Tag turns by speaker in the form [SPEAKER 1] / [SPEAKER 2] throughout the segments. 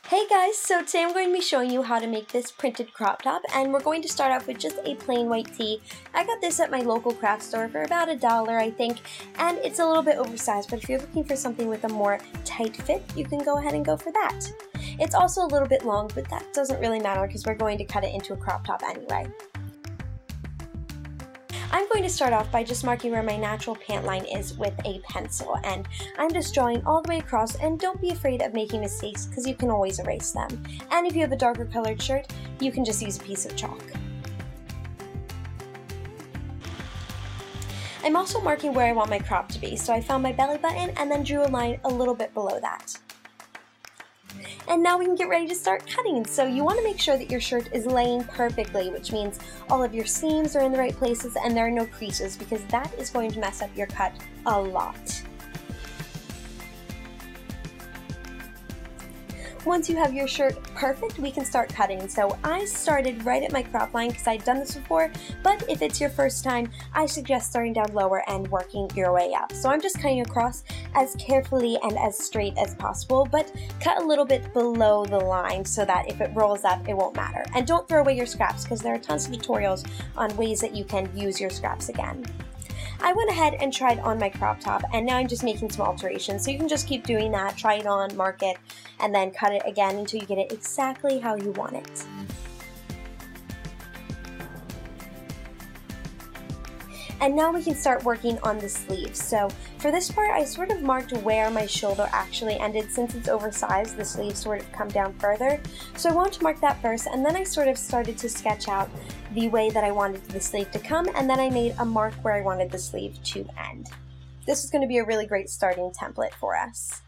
[SPEAKER 1] Hey guys, so today I'm going to be showing you how to make this printed crop top, and we're going to start off with just a plain white tee. I got this at my local craft store for about $1, I think, and it's a little bit oversized, but if you're looking for something with a more tight fit, you can go ahead and go for that. It's also a little bit long, but that doesn't really matter because we're going to cut it into a crop top anyway. I'm going to start off by just marking where my natural pant line is with a pencil, and I'm just drawing all the way across, and don't be afraid of making mistakes because you can always erase them. And if you have a darker colored shirt, you can just use a piece of chalk. I'm also marking where I want my crop to be, so I found my belly button and then drew a line a little bit below that. And now we can get ready to start cutting. So you want to make sure that your shirt is laying perfectly, which means all of your seams are in the right places and there are no creases, because that is going to mess up your cut a lot. Once you have your shirt perfect, we can start cutting. So I started right at my crop line because I'd done this before, but if it's your first time, I suggest starting down lower and working your way up. So I'm just cutting across as carefully and as straight as possible, but cut a little bit below the line so that if it rolls up, it won't matter. And don't throw away your scraps because there are tons of tutorials on ways that you can use your scraps again. I went ahead and tried on my crop top, and now I'm just making some alterations, so you can just keep doing that, try it on, mark it, and then cut it again until you get it exactly how you want it. And now we can start working on the sleeves. So for this part, I sort of marked where my shoulder actually ended. Since it's oversized, the sleeves sort of come down further. So I want to mark that first, and then I sort of started to sketch out the way that I wanted the sleeve to come, and then I made a mark where I wanted the sleeve to end. This is going to be a really great starting template for us.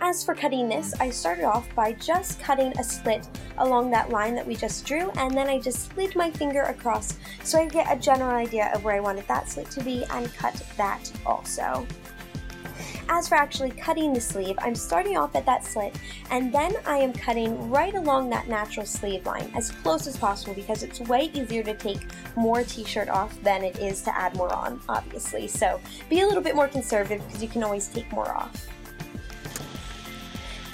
[SPEAKER 1] As for cutting this, I started off by just cutting a slit along that line that we just drew, and then I just slid my finger across so I get a general idea of where I wanted that slit to be and cut that also. As for actually cutting the sleeve, I'm starting off at that slit, and then I am cutting right along that natural sleeve line as close as possible because it's way easier to take more t-shirt off than it is to add more on, obviously. So be a little bit more conservative because you can always take more off.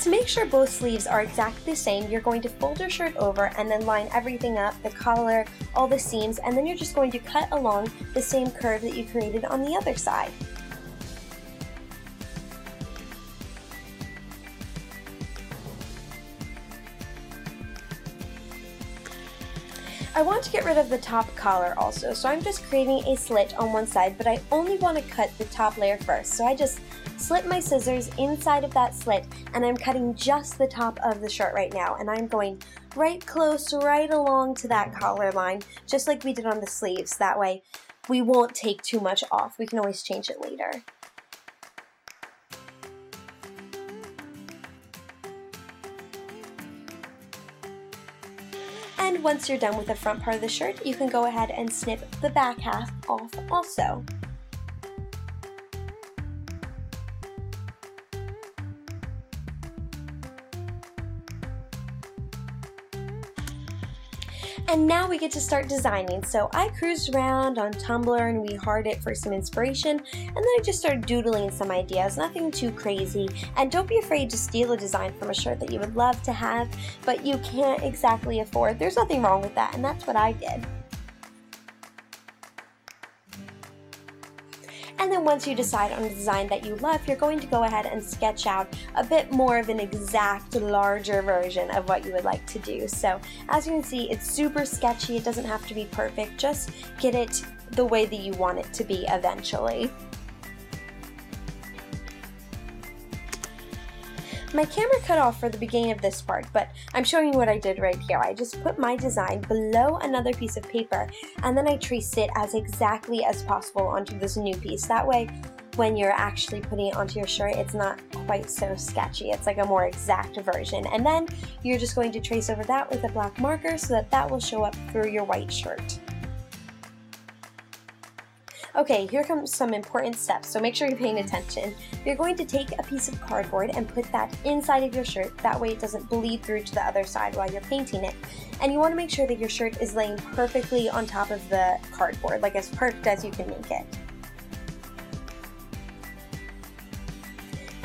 [SPEAKER 1] To make sure both sleeves are exactly the same, you're going to fold your shirt over and then line everything up, the collar, all the seams, and then you're just going to cut along the same curve that you created on the other side. I want to get rid of the top collar also, so I'm just creating a slit on one side, but I only want to cut the top layer first. So I just slit my scissors inside of that slit, and I'm cutting just the top of the shirt right now, and I'm going right close, right along to that collar line, just like we did on the sleeves. That way we won't take too much off. We can always change it later. And once you're done with the front part of the shirt, you can go ahead and snip the back half off also. And now we get to start designing. So I cruised around on Tumblr and WeHeart for some inspiration, and then I just started doodling some ideas, nothing too crazy. And don't be afraid to steal a design from a shirt that you would love to have, but you can't exactly afford. There's nothing wrong with that, and that's what I did. And then once you decide on a design that you love, you're going to go ahead and sketch out a bit more of an exact, larger version of what you would like to do. So as you can see, it's super sketchy. It doesn't have to be perfect. Just get it the way that you want it to be eventually. My camera cut off for the beginning of this part, but I'm showing you what I did right here. I just put my design below another piece of paper, and then I traced it as exactly as possible onto this new piece. That way, when you're actually putting it onto your shirt, it's not quite so sketchy. It's like a more exact version. And then you're just going to trace over that with a black marker so that that will show up through your white shirt. Okay, here comes some important steps, so make sure you're paying attention. You're going to take a piece of cardboard and put that inside of your shirt. That way it doesn't bleed through to the other side while you're painting it. And you want to make sure that your shirt is laying perfectly on top of the cardboard, like as perfect as you can make it.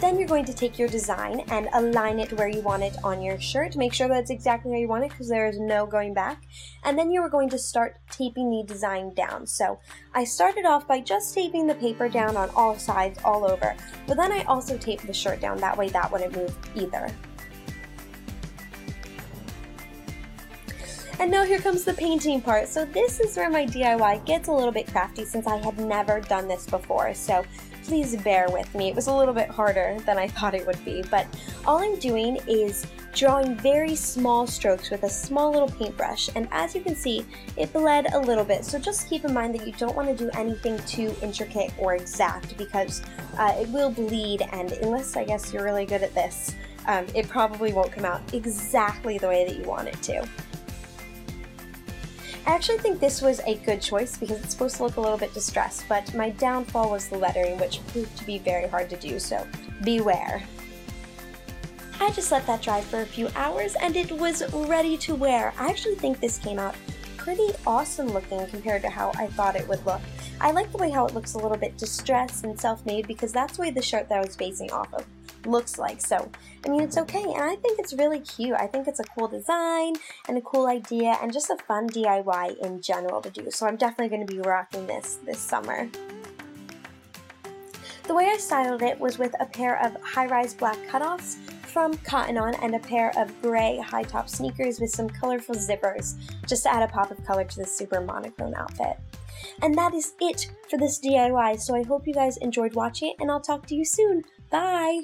[SPEAKER 1] Then you're going to take your design and align it where you want it on your shirt. Make sure that's exactly how you want it because there is no going back. And then you are going to start taping the design down. So I started off by just taping the paper down on all sides, all over. But then I also taped the shirt down, that way that wouldn't move either. And now here comes the painting part. So this is where my DIY gets a little bit crafty since I had never done this before. So please bear with me. It was a little bit harder than I thought it would be, but all I'm doing is drawing very small strokes with a small little paintbrush, and as you can see, it bled a little bit, so just keep in mind that you don't want to do anything too intricate or exact because it will bleed, and unless I guess you're really good at this, it probably won't come out exactly the way that you want it to. I actually think this was a good choice because it's supposed to look a little bit distressed, but my downfall was the lettering, which proved to be very hard to do, so beware. I just let that dry for a few hours and it was ready to wear. I actually think this came out pretty awesome looking compared to how I thought it would look. I like the way how it looks a little bit distressed and self-made because that's the way the shirt that I was basing off of looks like. So, I mean, it's okay, and I think it's really cute. I think it's a cool design and a cool idea and just a fun DIY in general to do. So I'm definitely going to be rocking this summer. The way I styled it was with a pair of high-rise black cutoffs from Cotton On and a pair of gray high-top sneakers with some colorful zippers just to add a pop of color to this super monochrome outfit. And that is it for this DIY, so I hope you guys enjoyed watching it, and I'll talk to you soon. Bye!